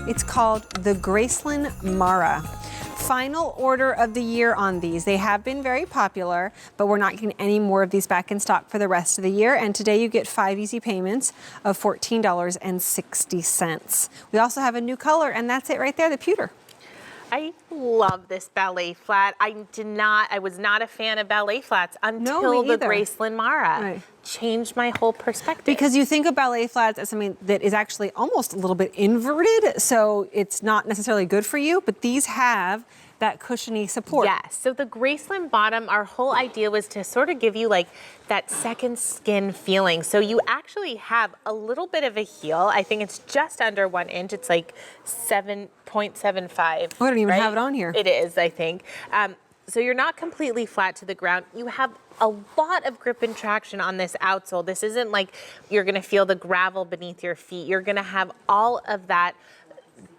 It's called the Gracelin Mara. Final order of the year on these. They have been very popular, but we're not getting any more of these back in stock for the rest of the year. And today you get 5 easy payments of $14.60. We also have a new color, and that's it right there, the pewter. I love this ballet flat. I was not a fan of ballet flats until the Gracelin Mara. Right. Changed my whole perspective. Because you think of ballet flats as something that is actually almost a little bit inverted, so it's not necessarily good for you, but these have that cushiony support. Yes, so the Gracelin bottom, our whole idea was to sort of give you like that second skin feeling. So you actually have a little bit of a heel. I think it's just under 1 inch. It's like 7.75. I don't even have it on here. It is, I think. So you're not completely flat to the ground. You have a lot of grip and traction on this outsole. This isn't like you're gonna feel the gravel beneath your feet. You're gonna have all of that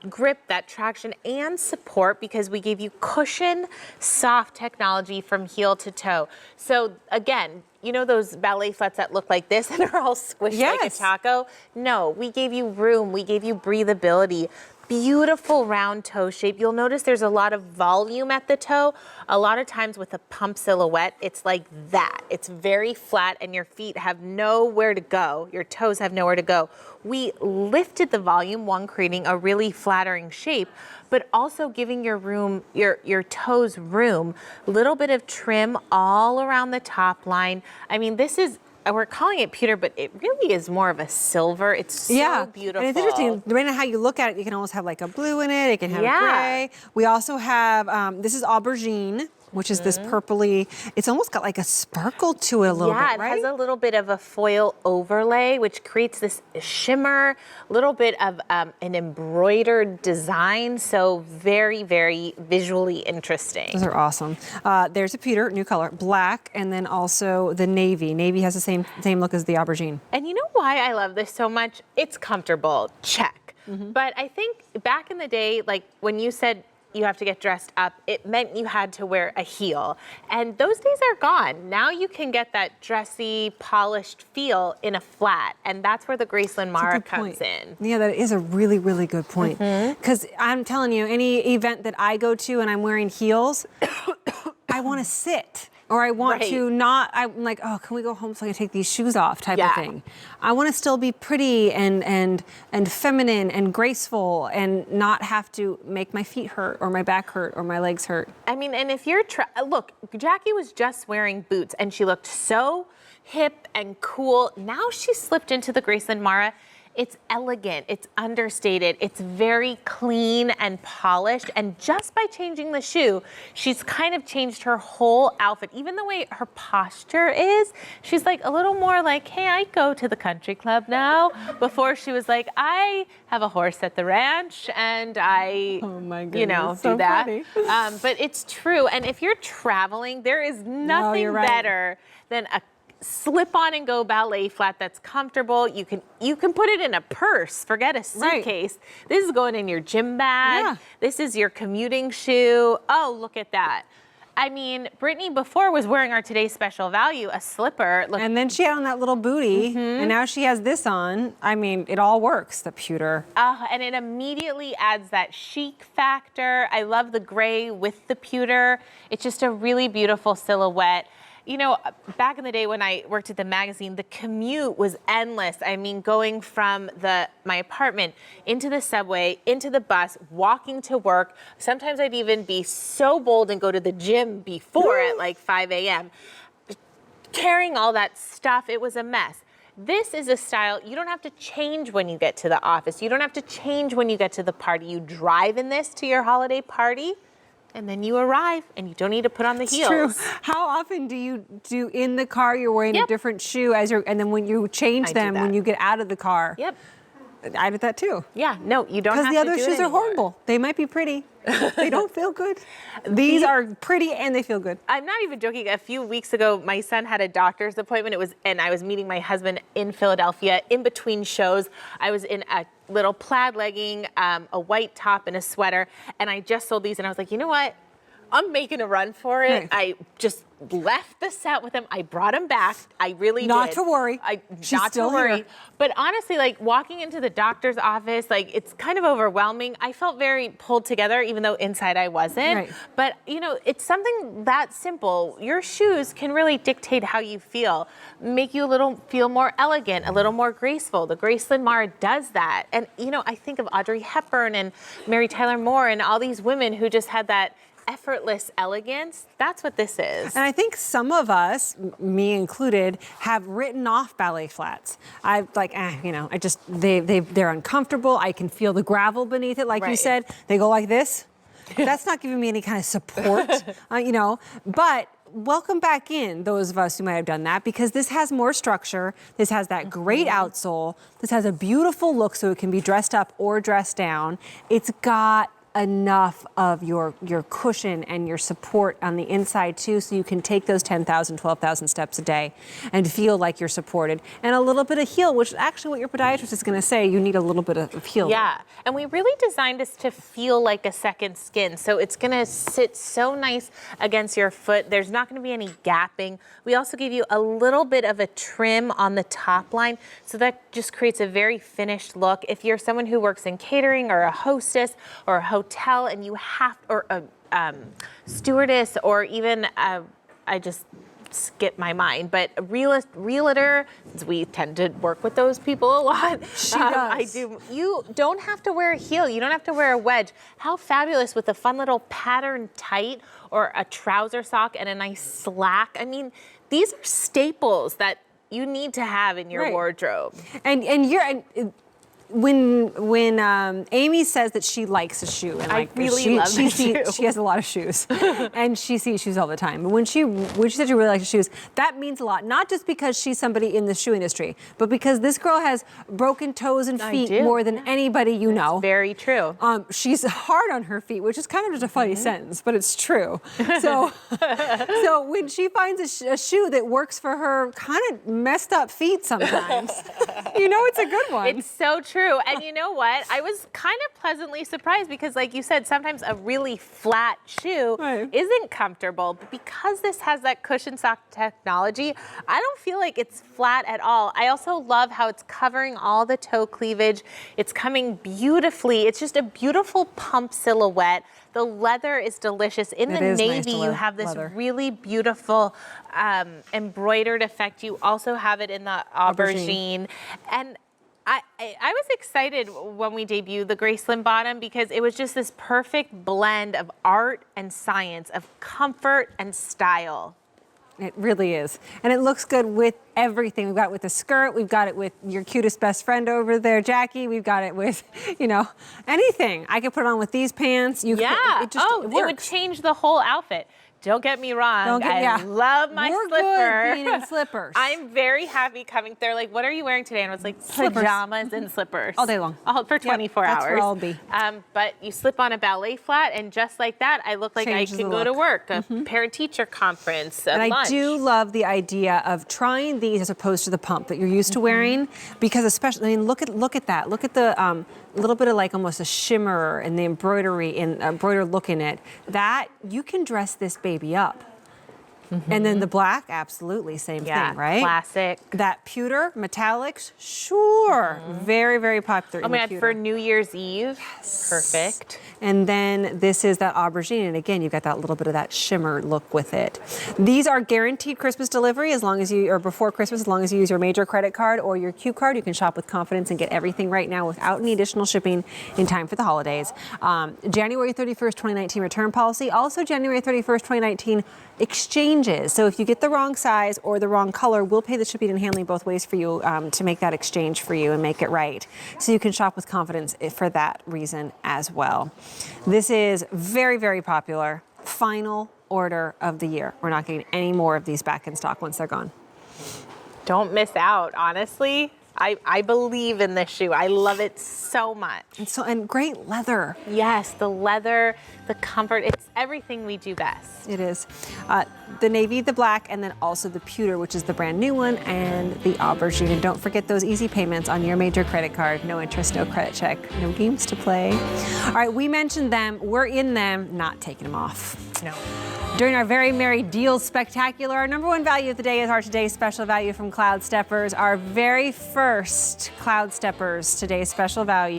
grip, that traction and support, because we gave you cushion soft technology from heel to toe. So again, you know those ballet flats that look like this and are all squished like a taco? No, we gave you room, we gave you breathability. Beautiful round toe shape. You'll notice there's a lot of volume at the toe. A lot of times with a pump silhouette, it's like that. It's very flat and your feet have nowhere to go. Your toes have nowhere to go. We lifted the volume, one, creating a really flattering shape, but also giving your toes room. Little bit of trim all around the top line. I mean, this is, we're calling it pewter, but it really is more of a silver. It's so beautiful. And it's interesting, depending on how you look at it, you can almost have like a blue in it, it can have gray. We also have, this is aubergine, which is this purpley, it's almost got like a sparkle to it a little bit, right? Yeah, it has a little bit of a foil overlay, which creates this shimmer, a little bit of an embroidered design, so very, very visually interesting. Those are awesome. There's a pewter, new color, black, and then also the navy. Navy has the same look as the aubergine. And you know why I love this so much? It's comfortable, check. But I think back in the day, like when you said you have to get dressed up, it meant you had to wear a heel. And those days are gone. Now you can get that dressy, polished feel in a flat. And that's where the Gracelin Mara comes in. Yeah, that is a really, really good point. Because I'm telling you, any event that I go to and I'm wearing heels, I want to sit. Or I want to not, I'm like, oh, can we go home so I can take these shoes off type of thing. I want to still be pretty and feminine and graceful and not have to make my feet hurt or my back hurt or my legs hurt. I mean, and if you're, look, Jackie was just wearing boots and she looked so hip and cool. Now she slipped into the Gracelin Mara. It's elegant, it's understated, it's very clean and polished, and just by changing the shoe, she's kind of changed her whole outfit. Even the way her posture is, she's like a little more like, hey, I go to the country club now. Before she was like, I have a horse at the ranch and I, you know, do that. But it's true, and if you're traveling, there is nothing better than a slip-on and go ballet flat that's comfortable. You can put it in a purse. Forget a suitcase. This is going in your gym bag. This is your commuting shoe. Oh, look at that. I mean, Brittany before was wearing our Today's Special Value, a slipper. Look. And then she had on that little booty, and now she has this on. I mean, it all works, the pewter. And it immediately adds that chic factor. I love the gray with the pewter. It's just a really beautiful silhouette. You know, back in the day when I worked at the magazine, the commute was endless. I mean, going from my apartment into the subway, into the bus, walking to work. Sometimes I'd even be so bold and go to the gym before at like 5 a.m. Carrying all that stuff, it was a mess. This is a style, you don't have to change when you get to the office. You don't have to change when you get to the party. You drive in this to your holiday party, and then you arrive and you don't need to put on the heels. True. How often do you do in the car you're wearing a different shoe and then when you change them when you get out of the car? I did that too. Yeah, no, you don't have to do it Because the other shoes are horrible. They might be pretty. They don't feel good. These are pretty and they feel good. I'm not even joking. A few weeks ago, my son had a doctor's appointment. And I was meeting my husband in Philadelphia. In between shows, I was in a little plaid legging, a white top and a sweater. And I just sold these and I was like, you know what? I'm making a run for it. Right. I just left the set with him. I brought him back. I really did. Not to worry. She's not still to worry. here. But honestly, like walking into the doctor's office, like it's kind of overwhelming. I felt very pulled together, even though inside I wasn't. Right. But you know, it's something that simple. Your shoes can really dictate how you feel, make you feel more elegant, a little more graceful. The Gracelin Mara does that. And you know, I think of Audrey Hepburn and Mary Tyler Moore and all these women who just had that effortless elegance. That's what this is. And I think some of us, me included, have written off ballet flats. I've like, you know, they're uncomfortable. I can feel the gravel beneath it, like you Right. said. They go like this. That's not giving me any kind of support, you know. But welcome back in, those of us who might have done that, because this has more structure. This has that great outsole. This has a beautiful look, so it can be dressed up or dressed down. It's got enough of your cushion and your support on the inside too, so you can take those 10,000, 12,000 steps a day and feel like you're supported. And a little bit of heel, which is actually what your podiatrist is going to say. You need a little bit of heel. Yeah, and we really designed this to feel like a second skin. So it's gonna sit so nice against your foot. There's not gonna be any gapping. We also give you a little bit of a trim on the top line, so that just creates a very finished look. If you're someone who works in catering or a hostess or a hotel and you have, or a stewardess, or even I just skip my mind, but a realtor, since we tend to work with those people a lot. She does. I do. You don't have to wear a heel. You don't have to wear a wedge. How fabulous with a fun little pattern tight or a trouser sock and a nice slack. I mean, these are staples that you need to have in your Right. wardrobe. And when Amy says that she likes a shoe, and like really love the shoe. She has a lot of shoes, and she sees shoes all the time. But when she said she really likes shoes, that means a lot. Not just because she's somebody in the shoe industry, but because this girl has broken toes and feet more than anybody you know. Very true. She's hard on her feet, which is kind of just a funny sentence, but it's true. So, so when she finds a shoe that works for her kind of messed up feet sometimes, you know it's a good one. It's so true. And you know what? I was kind of pleasantly surprised because, like you said, sometimes a really flat shoe isn't comfortable. But because this has that cushion sock technology, I don't feel like it's flat at all. I also love how it's covering all the toe cleavage. It's coming beautifully. It's just a beautiful pump silhouette. The leather is delicious. In the navy, you have this really beautiful embroidered effect. You also have it in the aubergine. And I was excited when we debuted the Gracelin bottom because it was just this perfect blend of art and science, of comfort and style. It really is. And it looks good with everything. We've got it with the skirt. We've got it with your cutest best friend over there, Jackie. We've got it with, you know, anything. I could put it on with these pants. You Yeah. Could, it would change the whole outfit. Don't get me wrong. I love my We're slipper. good being in slippers. I'm very happy coming. They're like, "What are you wearing today?" And I was like, Slippers. "Pajamas and slippers All day long. all for 24 hours." That's where I'll be. But you slip on a ballet flat, and just like that, I look like Changes I could the go to look. work, a parent-teacher conference, And lunch. I do love the idea of trying these as opposed to the pump that you're used to wearing, because especially, I mean, look at that. Look at the little bit of like almost a shimmer and the embroidery and embroidered look in it. That you can dress this baby up. And then the black, absolutely same thing, right? Classic. That pewter, metallics, sure. Very, very popular. Oh my God, for New Year's Eve, perfect. And then this is that aubergine, and again, you've got that little bit of that shimmer look with it. These are guaranteed Christmas delivery as long as you, or before Christmas, as long as you use your major credit card or your Q card. You can shop with confidence and get everything right now without any additional shipping in time for the holidays. January 31st, 2019 return policy. Also January 31st, 2019 exchanges. So if you get the wrong size or the wrong color, we'll pay the shipping and handling both ways for you to make that exchange for you and make it right. So you can shop with confidence for that reason as well. This is very, very popular. Final order of the year. We're not getting any more of these back in stock once they're gone. Don't miss out, honestly. I believe in this shoe. I love it so much. And great leather. Yes, the leather, the comfort, it's everything we do best. It is. the navy, the black, and then also the pewter, which is the brand new one, and the aubergine. And don't forget those easy payments on your major credit card. No interest, no credit check, no games to play. All right, we mentioned them. We're in them, not taking them off. No. During our very merry deals spectacular, our number one value of the day is our today's special value from Cloud Steppers. Our very first Cloud Steppers today's special value.